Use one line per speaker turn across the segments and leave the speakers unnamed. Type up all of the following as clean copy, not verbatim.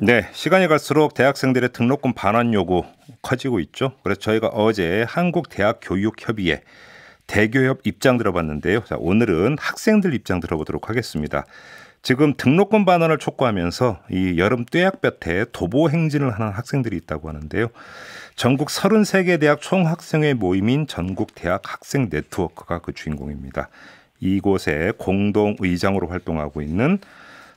네, 시간이 갈수록 대학생들의 등록금 반환 요구 커지고 있죠. 그래서 저희가 어제 한국대학교육협의회 대교협 입장 들어봤는데요. 자, 오늘은 학생들 입장 들어보도록 하겠습니다. 지금 등록금 반환을 촉구하면서 이 여름 뙤약볕에 도보 행진을 하는 학생들이 있다고 하는데요. 전국 33개 대학 총학생회 모임인 전국대학 학생 네트워크가 그 주인공입니다. 이곳에 공동의장으로 활동하고 있는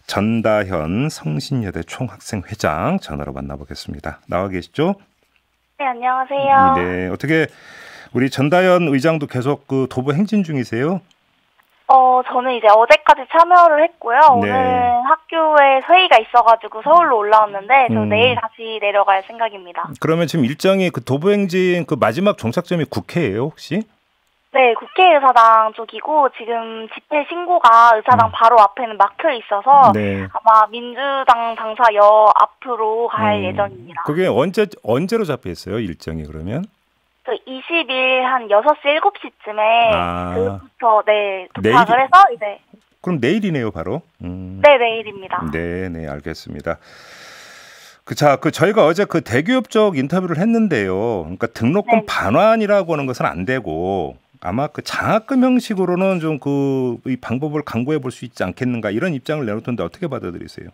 전다현 성신여대 총학생회장 전화로 만나보겠습니다. 나와 계시죠?
네, 안녕하세요.
네, 어떻게 우리 전다현 의장도 계속 그 도보 행진 중이세요?
저는 이제 어제까지 참여를 했고요.
네.
오늘 학교에 회의가 있어가지고 서울로 올라왔는데 저 내일 다시 내려갈 생각입니다.
그러면 지금 일정이 그 도보 행진 그 마지막 종착점이 국회예요, 혹시?
네, 국회의사당 쪽이고 지금 집회 신고가 의사당 바로 앞에는 막혀 있어서
네.
아마 민주당 당사역 앞으로 갈 예정입니다.
그게 언제로 잡혀 있어요, 일정이 그러면?
20일 한 6시, 7시쯤에 그부터 도착을
내일?
해서 이제
그럼 내일이네요, 바로.
네, 내일입니다.
네, 알겠습니다. 저희가 어제 그 대기업 쪽 인터뷰를 했는데요. 그러니까 등록금
네.
반환이라고 하는 것은 안 되고 아마 그 장학금 형식으로는 좀 이 방법을 강구해 볼 수 있지 않겠는가 이런 입장을 내놓던데 어떻게 받아들이세요?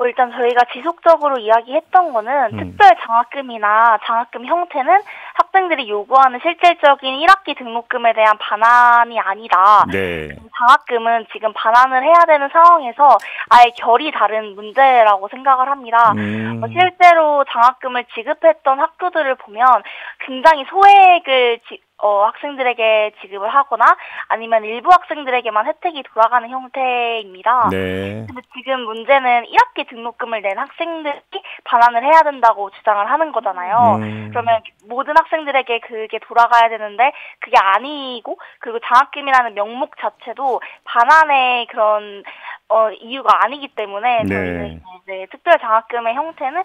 일단 저희가 지속적으로 이야기했던 거는 특별 장학금이나 장학금 형태는 학생들이 요구하는 실질적인 1학기 등록금에 대한 반환이 아니다.
네.
장학금은 지금 반환을 해야 되는 상황에서 아예 결이 다른 문제라고 생각을 합니다. 실제로 장학금을 지급했던 학교들을 보면 굉장히 소액을 학생들에게 지급을 하거나 아니면 일부 학생들에게만 혜택이 돌아가는 형태입니다.
네.
근데 지금 문제는 1학기 등록금을 낸 학생들이 반환을 해야 된다고 주장을 하는 거잖아요. 그러면 모든 학생들에게 그게 돌아가야 되는데 그게 아니고 그리고 장학금이라는 명목 자체도 반환의 그런 이유가 아니기 때문에 저희는 특별 장학금의 형태는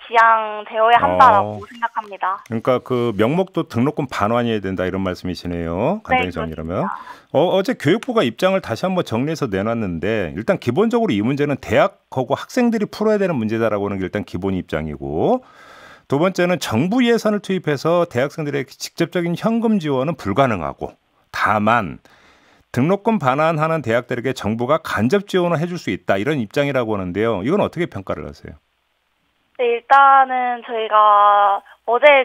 지양되어야 한다라고 생각합니다.
그러니까 그 명목도 등록금 반환이어야 된다 이런 말씀이시네요. 간단히 정리하면. 어제 교육부가 입장을 다시 한번 정리해서 내놨는데 일단 기본적으로 이 문제는 대학하고 학생들이 풀어야 되는 문제다라고 하는 게 일단 기본 입장이고 두 번째는 정부 예산을 투입해서 대학생들의 직접적인 현금 지원은 불가능하고 다만 등록금 반환하는 대학들에게 정부가 간접 지원을 해줄 수 있다 이런 입장이라고 하는데요. 이건 어떻게 평가를 하세요?
네, 일단은 저희가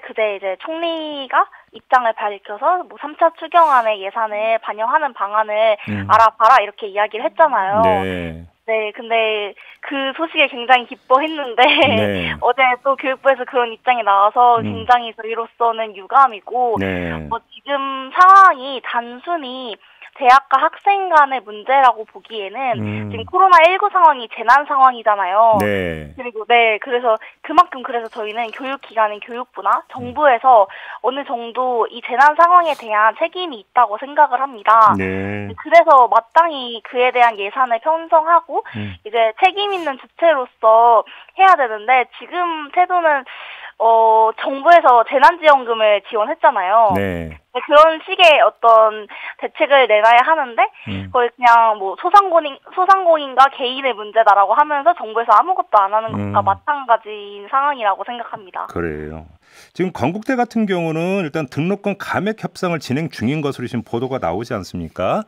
그제 이제 총리가 입장을 밝혀서 3차 추경안의 예산을 반영하는 방안을 알아봐라 이렇게 이야기를 했잖아요. 네, 근데 그 소식에 굉장히 기뻐했는데 어제 또 교육부에서 그런 입장이 나와서 굉장히 저희로서는 유감이고 지금 상황이 단순히 대학과 학생 간의 문제라고 보기에는 지금 코로나19 상황이 재난 상황이잖아요. 그리고 그래서 그래서 저희는 교육기관인 교육부나 정부에서 어느 정도 이 재난 상황에 대한 책임이 있다고 생각을 합니다. 그래서 마땅히 그에 대한 예산을 편성하고 이제 책임 있는 주체로서 해야 되는데 지금 태도는 정부에서 재난지원금을 지원했잖아요. 그런 식의 어떤 대책을 내놔야 하는데 거의 그냥 소상공인과 개인의 문제다라고 하면서 정부에서 아무것도 안 하는 것과 마찬가지인 상황이라고 생각합니다.
그래요. 지금 건국대 같은 경우는 일단 등록금 감액 협상을 진행 중인 것으로 지금 보도가 나오지 않습니까?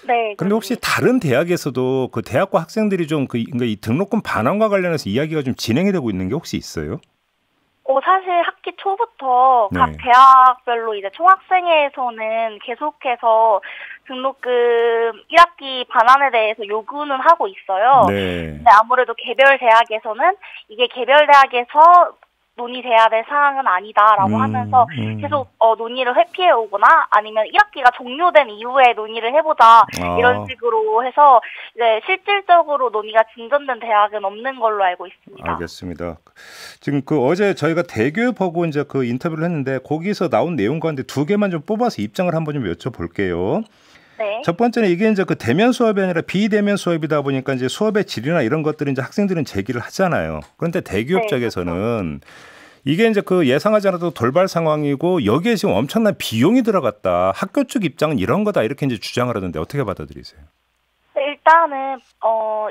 네.
그런데 혹시 다른 대학에서도 그 대학과 학생들이 좀 그러니까 이 등록금 반환과 관련해서 이야기가 좀 진행이 되고 있는 게 혹시 있어요?
사실 학기 초부터 각 대학별로 이제 총학생회에서는 계속해서 등록금 1학기 반환에 대해서 요구는 하고 있어요. 근데 아무래도 개별 대학에서는 이게 개별 대학에서 논의돼야 될 사항은 아니다라고 하면서 계속 논의를 회피해 오거나 아니면 1학기가 종료된 이후에 논의를 해보자 이런 식으로 해서 이제 실질적으로 논의가 진전된 대학은 없는 걸로 알고 있습니다.
알겠습니다. 지금 어제 저희가 대교협하고 이제 그 인터뷰를 했는데 거기서 나온 내용 가운데 두 개만 좀 뽑아서 입장을 한번 좀 여쭤볼게요. 첫 번째는 이게 이제 그 대면 수업이 아니라 비대면 수업이다 보니까 이제 수업의 질이나 이런 것들을 이제 학생들은 제기를 하잖아요. 그런데 대기업 쪽에서는 이게 이제 그 예상하지 않아도 돌발 상황이고 여기에 지금 엄청난 비용이 들어갔다. 학교 측 입장은 이런 거다 이렇게 이제 주장을 하던데 어떻게 받아들이세요?
일단은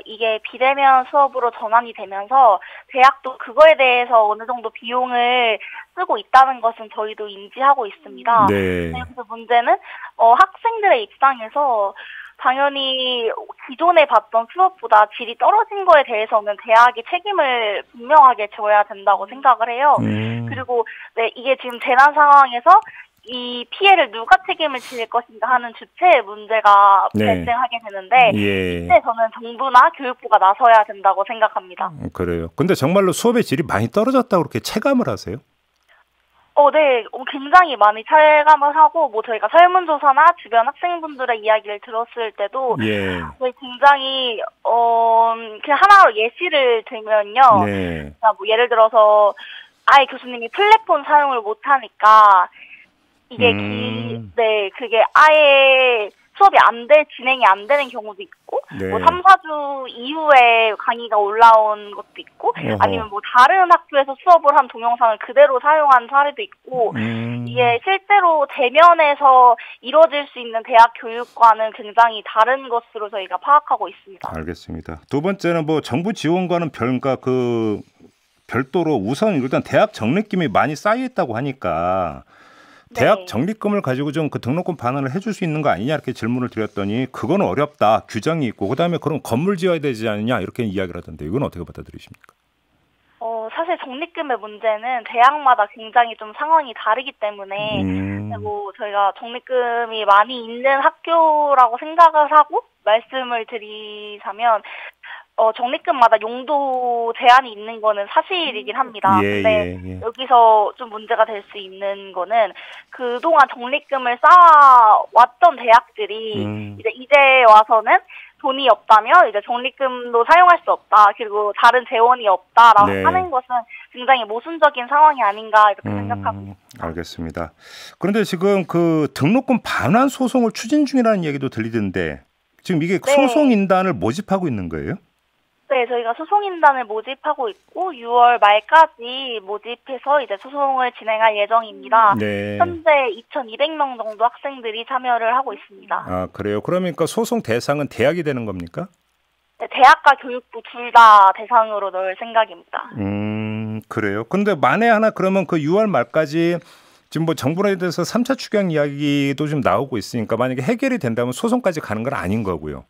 이게 비대면 수업으로 전환이 되면서 대학도 그거에 대해서 어느 정도 비용을 쓰고 있다는 것은 저희도 인지하고 있습니다.
네.
그래서 문제는 학생들의 입장에서 당연히 기존에 봤던 수업보다 질이 떨어진 거에 대해서는 대학이 책임을 분명하게 져야 된다고 생각을 해요. 그리고 네, 이게 지금 재난 상황에서 이 피해를 누가 책임을 질 것인가 하는 주체의 문제가 발생하게 되는데 이때 저는 정부나 교육부가 나서야 된다고 생각합니다.
그래요. 근데 정말로 수업의 질이 많이 떨어졌다고 그렇게 체감을 하세요?
네, 굉장히 많이 체감을 하고, 저희가 설문조사나 주변 학생분들의 이야기를 들었을 때도, 굉장히, 그냥 하나로 예시를 들면요. 예를 들어서, 아예 교수님이 플랫폼 사용을 못하니까, 이게 그게 아예 수업이 진행이 안 되는 경우도 있고, 3, 4주 이후에 강의가 올라온 것도 있고, 아니면 다른 학교에서 수업을 한 동영상을 그대로 사용한 사례도 있고, 이게 실제로 대면에서 이루어질 수 있는 대학 교육과는 굉장히 다른 것으로 저희가 파악하고 있습니다.
알겠습니다. 두 번째는 정부 지원과는 별도로 우선 일단 대학 적립금이 많이 쌓여 있다고 하니까, 대학 적립금을 가지고 좀 그 등록금 반환을 해줄 수 있는 거 아니냐 이렇게 질문을 드렸더니 그건 어렵다. 규정이 있고 그다음에 그럼 건물 지어야 되지 않느냐 이렇게 이야기를 하던데 이건 어떻게 받아들이십니까?
사실 적립금의 문제는 대학마다 굉장히 좀 상황이 다르기 때문에 저희가 적립금이 많이 있는 학교라고 생각을 하고 말씀을 드리자면 적립금마다 용도 제한이 있는 거는 사실이긴 합니다. 근데 여기서 좀 문제가 될 수 있는 거는 그동안 적립금을 쌓아왔던 대학들이 이제 와서는 돈이 없다면 이제 적립금도 사용할 수 없다. 그리고 다른 재원이 없다라고 하는 것은 굉장히 모순적인 상황이 아닌가 이렇게 생각합니다.
알겠습니다. 그런데 지금 그 등록금 반환 소송을 추진 중이라는 얘기도 들리던데 지금 이게 소송인단을 모집하고 있는 거예요?
네, 저희가 소송인단을 모집하고 있고 6월 말까지 모집해서 이제 소송을 진행할 예정입니다. 현재 2,200명 정도 학생들이 참여를 하고 있습니다.
아, 그래요? 그러니까 소송 대상은 대학이 되는 겁니까?
네, 대학과 교육부 둘 다 대상으로 넣을 생각입니다.
그래요? 근데 만에 하나 그러면 그 6월 말까지 지금 정부에 대해서 3차 추경 이야기도 좀 나오고 있으니까 만약에 해결이 된다면 소송까지 가는 건 아닌 거고요.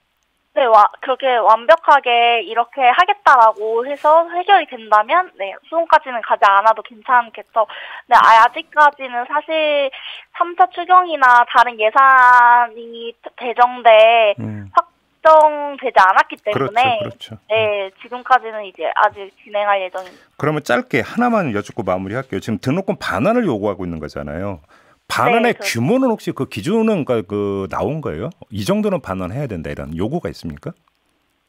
네, 그렇게 완벽하게 이렇게 하겠다라고 해서 해결이 된다면, 소송까지는 가지 않아도 괜찮겠죠. 근데 아직까지는 사실 3차 추경이나 다른 예산이 배정돼 확정되지 않았기 때문에,
그렇죠.
네, 지금까지는 이제 아직 진행할 예정입니다.
그러면 짧게 하나만 여쭙고 마무리할게요. 지금 등록금 반환을 요구하고 있는 거잖아요. 반환의 규모는 혹시 그 기준은 나온 거예요? 이 정도는 반환해야 된다 이런 요구가 있습니까?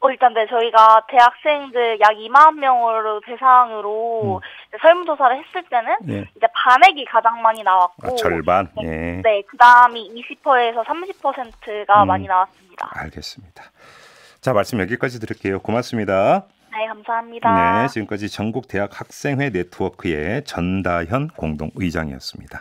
일단 저희가 대학생들 약 2만 명으로 대상으로 설문조사를 했을 때는 이제 반액이 가장 많이 나왔고
절반.
그다음이 20%에서 30%가 많이 나왔습니다.
알겠습니다. 자, 말씀 여기까지 드릴게요. 고맙습니다.
네, 감사합니다.
지금까지 전국대학학생회 네트워크의 전다현 공동의장이었습니다.